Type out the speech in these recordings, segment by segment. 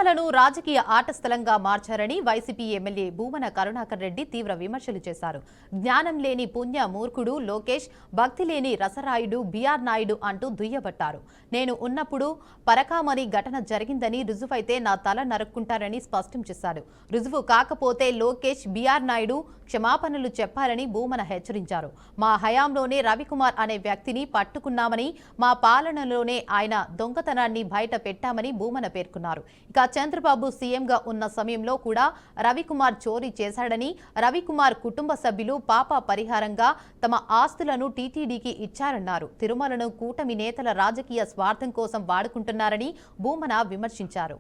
తిరుమలను రాజకీయ ఆట స్థలంగా మార్చారని వైసీపీ ఎమ్మెల్యే భూమన కరుణాకర్ రెడ్డి తీవ్ర విమర్శలు చేశారు. జ్ఞానం లేని పుణ్య మూర్ఖుడు లోకేష్, భక్తి లేని రసరాయుడు బీఆర్ నాయుడు అంటూ దుయ్యబట్టారు. నేను ఉన్నప్పుడు పరకామణి ఘటన జరిగిందని రుజువైతే నా తల నరుక్కుంటారని స్పష్టం చేశారు. రుజువు కాకపోతే లోకేష్, బీఆర్ నాయుడు క్షమాపణలు చెప్పాలని భూమన హెచ్చరించారు. మా హయాంలోనే రవికుమార్ అనే వ్యక్తిని పట్టుకున్నామని, మా పాలనలోనే ఆయన దొంగతనాన్ని బయట పెట్టామని భూమన పేర్కొన్నారు. ఇక చంద్రబాబు సీఎంగా ఉన్న సమయంలో కూడా రవికుమార్ చోరీ చేశాడని, రవికుమార్ కుటుంబ సభ్యులు పాప పరిహారంగా తమ ఆస్తులను టీటీడీకి ఇచ్చారన్నారు. తిరుమలను కూటమి నేతల రాజకీయ స్వార్థం కోసం వాడుకుంటున్నారని భూమన విమర్శించారు.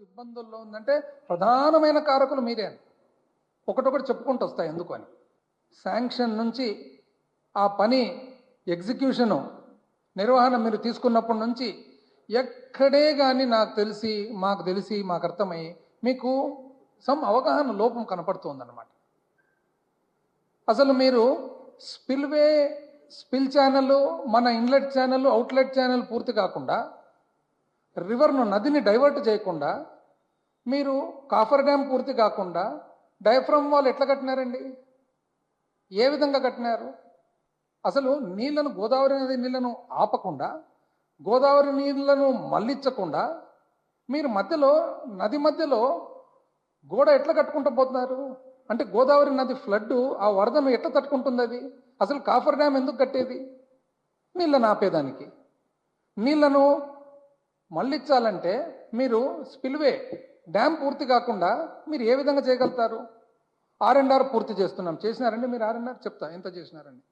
ఇబ్బందుల్లో ఉందంటే ప్రధానమైన కారకులు మీరే ఒకటొకటి చెప్పుకుంటూ వస్తాయి. ఎందుకు అని శాంక్షన్ నుంచి ఆ పని ఎగ్జిక్యూషను నిర్వహణ మీరు తీసుకున్నప్పటి నుంచి ఎక్కడే కానీ మాకు తెలిసి మాకు అర్థమై మీకు సమ్ అవగాహన లోపం కనపడుతుందన్నమాట. అసలు మీరు స్పిల్ ఛానల్, మన ఇన్లెట్ ఛానల్, అవుట్లెట్ ఛానల్ పూర్తి కాకుండా రివర్ను నదిని డైవర్ట్ చేయకుండా మీరు కాఫర్ డ్యామ్ పూర్తి కాకుండా డయాఫ్రమ్ వాల్ ఎట్లా కట్టినారండి? ఏ విధంగా కట్టినారు? అసలు నీళ్లను, గోదావరి నది నీళ్లను ఆపకుండా, గోదావరి నీళ్లను మళ్లించకుండా మీరు నది మధ్యలో గోడ ఎట్లా కట్టుకుంటూ పోతున్నారు? అంటే గోదావరి నది ఫ్లడ్ ఆ వరదను ఎట్లా తట్టుకుంటుంది? అది అసలు కాఫర్ డ్యామ్ ఎందుకు కట్టేది? నీళ్లను ఆపేదానికి. నీళ్లను మళ్ళించాలంటే మీరు స్పిల్వే డ్యామ్ పూర్తి కాకుండా మీరు ఏ విధంగా చేయగలుగుతారు? R&R పూర్తి చేసినారండి మీరు? R&R చెప్తా ఎంత చేసినారండి.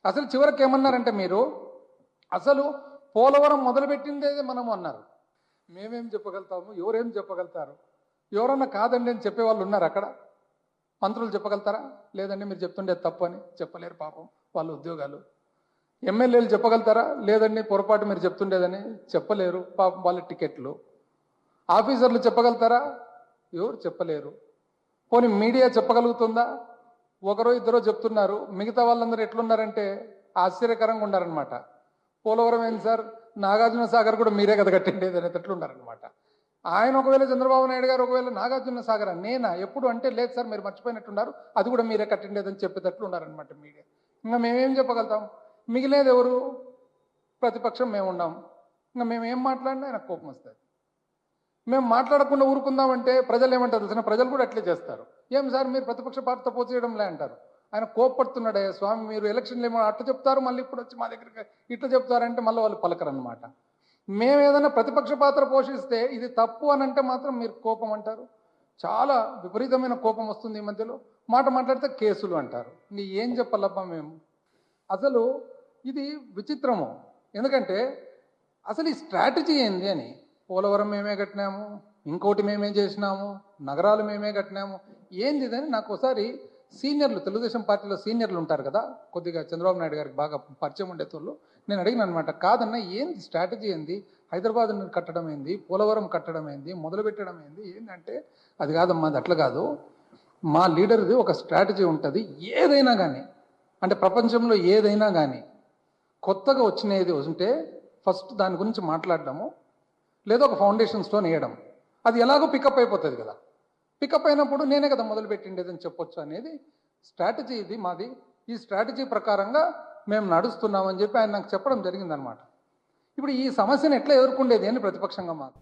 అసలు చివరికి ఏమన్నారంటే మీరు అసలు పోలవరం మొదలుపెట్టిందే మనము అన్నారు. మేమేం చెప్పగలుగుతాము, ఎవరేం చెప్పగలుగుతారు? ఎవరన్నా కాదండి అని చెప్పేవాళ్ళు ఉన్నారు అక్కడ? మంత్రులు చెప్పగలుగుతారా? లేదండి మీరు చెప్తుండే తప్పు అని చెప్పలేరు పాపం వాళ్ళ ఉద్యోగాలు. ఎమ్మెల్యేలు చెప్పగలుగుతారా? లేదండి పొరపాటు మీరు చెప్తుండేదని చెప్పలేరు పాపం వాళ్ళ టికెట్లు. ఆఫీసర్లు చెప్పగలుగుతారా? ఎవరు చెప్పలేరు. పోనీ మీడియా చెప్పగలుగుతుందా? ఒకరో ఇద్దరో చెప్తున్నారు. మిగతా వాళ్ళందరూ ఎట్లున్నారంటే ఆశ్చర్యకరంగా ఉన్నారనమాట. పోలవరం ఏంటి సార్, నాగార్జున సాగర్ కూడా మీరే కదా కట్టిండేది అనేది ఎట్లున్నారనమాట. ఆయన ఒకవేళ చంద్రబాబు నాయుడు గారు ఒకవేళ నాగార్జున సాగర్ నేనా ఎప్పుడు అంటే లేదు సార్ మీరు మర్చిపోయినట్టున్నారు, అది కూడా మీరే కట్టిండేదని చెప్పేటట్లు ఉన్నారనమాట మీడియా. ఇంకా మేమేం చెప్పగలుగుతాం? మిగిలేదు ఎవరు? ప్రతిపక్షం మేము ఉన్నాం. ఇంకా మేమేం మాట్లాడినా ఆయన కోపం వస్తుంది. మేము మాట్లాడకుండా ఊరుకుందామంటే ప్రజలు ఏమంటారు తెలిసిన? ప్రజలు కూడా అట్లే చేస్తారు. ఏం సార్ మీరు ప్రతిపక్ష పార్టీతో పోచేయడంలే అంటారు. ఆయన కోప్పడుతున్నాడే స్వామి, మీరు ఎలక్షన్లు ఏమో అట్లా చెప్తారు, మళ్ళీ ఇప్పుడు వచ్చి మా దగ్గరికి ఇట్లా చెప్తారంటే మళ్ళీ వాళ్ళు పలకరన్నమాట. మేము ఏదైనా ప్రతిపక్ష పాత్ర పోషిస్తే ఇది తప్పు అని అంటే మాత్రం మీరు కోపం అంటారు. చాలా విపరీతమైన కోపం వస్తుంది ఈ మధ్యలో. మాట్లాడితే కేసులు అంటారు. ఇంక ఏం చెప్పాలబ్బా మేము? అసలు ఇది విచిత్రము. ఎందుకంటే అసలు ఈ స్ట్రాటజీ ఏంది అని. పోలవరం మేమే కట్టినాము, ఇంకోటి మేమే చేసినాము, నగరాలు మేమే కట్టినాము, ఏంది ఇదని నాకు ఒకసారి సీనియర్లు, తెలుగుదేశం పార్టీలో సీనియర్లు ఉంటారు కదా, కొద్దిగా చంద్రబాబు నాయుడు గారికి బాగా పరిచయం ఉండేతోళ్ళు, నేను అడిగిన అనమాట, కాదన్నా ఏంది స్ట్రాటజీ ఏంది? హైదరాబాద్ కట్టడం ఏంది, పోలవరం కట్టడం ఏంది, మొదలుపెట్టడం ఏంది ఏంటంటే, అది కాదమ్మా, అది అట్లా కాదు, మా లీడర్ది ఒక స్ట్రాటజీ ఉంటుంది. ఏదైనా కానీ అంటే ప్రపంచంలో ఏదైనా కానీ కొత్తగా వచ్చినది ఉంటే ఫస్ట్ దాని గురించి మాట్లాడడము, లేదా ఒక ఫౌండేషన్ స్టోన్ వేయడం. అది ఎలాగో పికప్ అయిపోతుంది కదా. పికప్ అయినప్పుడు నేనే కదా మొదలుపెట్టిండేదని చెప్పొచ్చు అనేది స్ట్రాటజీ ఇది మాది. ఈ స్ట్రాటజీ ప్రకారంగా మేము నడుస్తున్నామని చెప్పి ఆయన నాకు చెప్పడం జరిగిందనమాట. ఇప్పుడు ఈ సమస్యను ఎట్లా ఎదుర్కొండేది అని ప్రతిపక్షంగా మాకు